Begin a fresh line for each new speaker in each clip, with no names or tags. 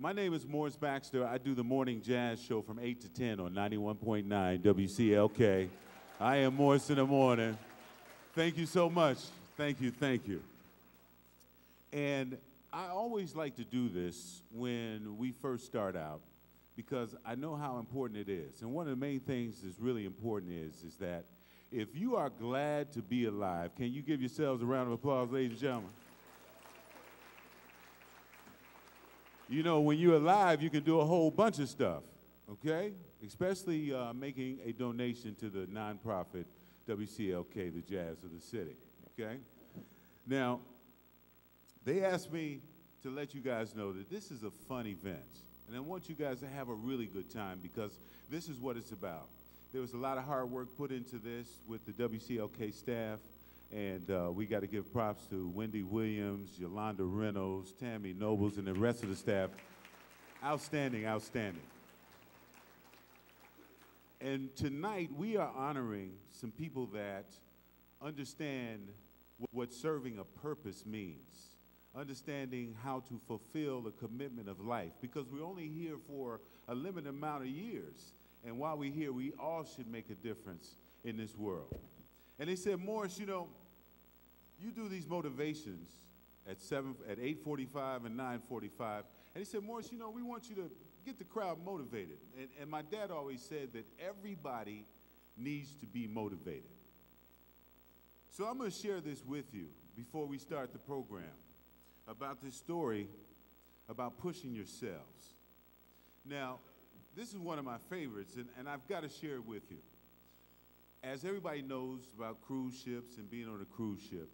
My name is Morris Baxter. I do the morning jazz show from 8 to 10 on 91.9 WCLK. I am Morris in the morning. Thank you so much. Thank you, thank you. And I always like to do this when we first start out because I know how important it is. And one of the main things that's really important is that if you are glad to be alive, can you give yourselves a round of applause, ladies and gentlemen? You know, when you're alive, you can do a whole bunch of stuff, okay? Especially making a donation to the nonprofit WCLK, the Jazz of the City, okay? Now, they asked me to let you guys know that this is a fun event, and I want you guys to have a really good time because this is what it's about. There was a lot of hard work put into this with the WCLK staff, and we got to give props to Wendy Williams, Yolanda Reynolds, Tammy Nobles, and the rest of the staff. Outstanding, outstanding. And tonight, we are honoring some people that understand what serving a purpose means, understanding how to fulfill the commitment of life, because we're only here for a limited amount of years. And while we're here, we all should make a difference in this world. And they said, Morris, you know, you do these motivations at 8:45 and 9:45. And he said, Morris, you know, we want you to get the crowd motivated. And my dad always said that everybody needs to be motivated. So I'm going to share this with you before we start the program about this story about pushing yourselves. Now, this is one of my favorites, and I've got to share it with you. As everybody knows about cruise ships and being on a cruise ship,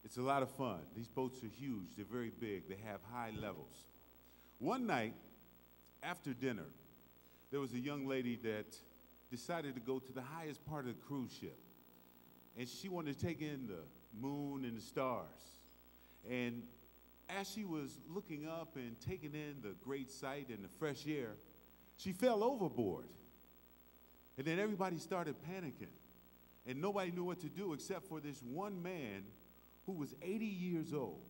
it's a lot of fun. These boats are huge. They're very big. They have high levels. One night, after dinner, there was a young lady that decided to go to the highest part of the cruise ship. And she wanted to take in the moon and the stars. And as she was looking up and taking in the great sight and the fresh air, she fell overboard. And then everybody started panicking. And nobody knew what to do except for this one man who was 80 years old.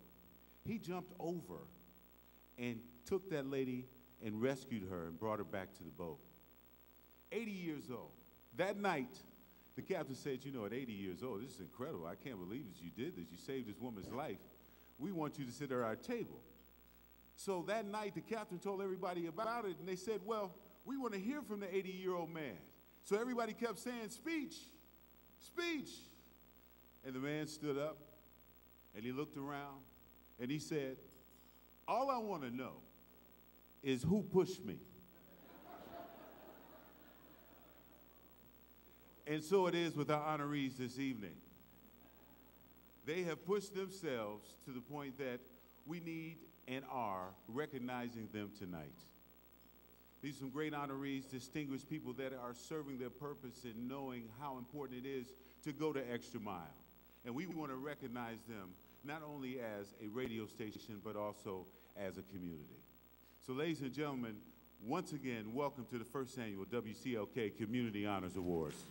He jumped over and took that lady and rescued her and brought her back to the boat. 80 years old. That night, the captain said, you know, at 80 years old, this is incredible. I can't believe that you did this. You saved this woman's life. We want you to sit at our table. So that night, the captain told everybody about it, and they said, well, we want to hear from the 80-year-old man. So everybody kept saying, speech, speech. And the man stood up, and he looked around, and he said, all I want to know is who pushed me. And so it is with our honorees this evening. They have pushed themselves to the point that we need and are recognizing them tonight. These are some great honorees, distinguished people that are serving their purpose and knowing how important it is to go the extra mile. And we want to recognize them not only as a radio station, but also as a community. So ladies and gentlemen, once again, welcome to the first annual WCLK Community Honors Awards.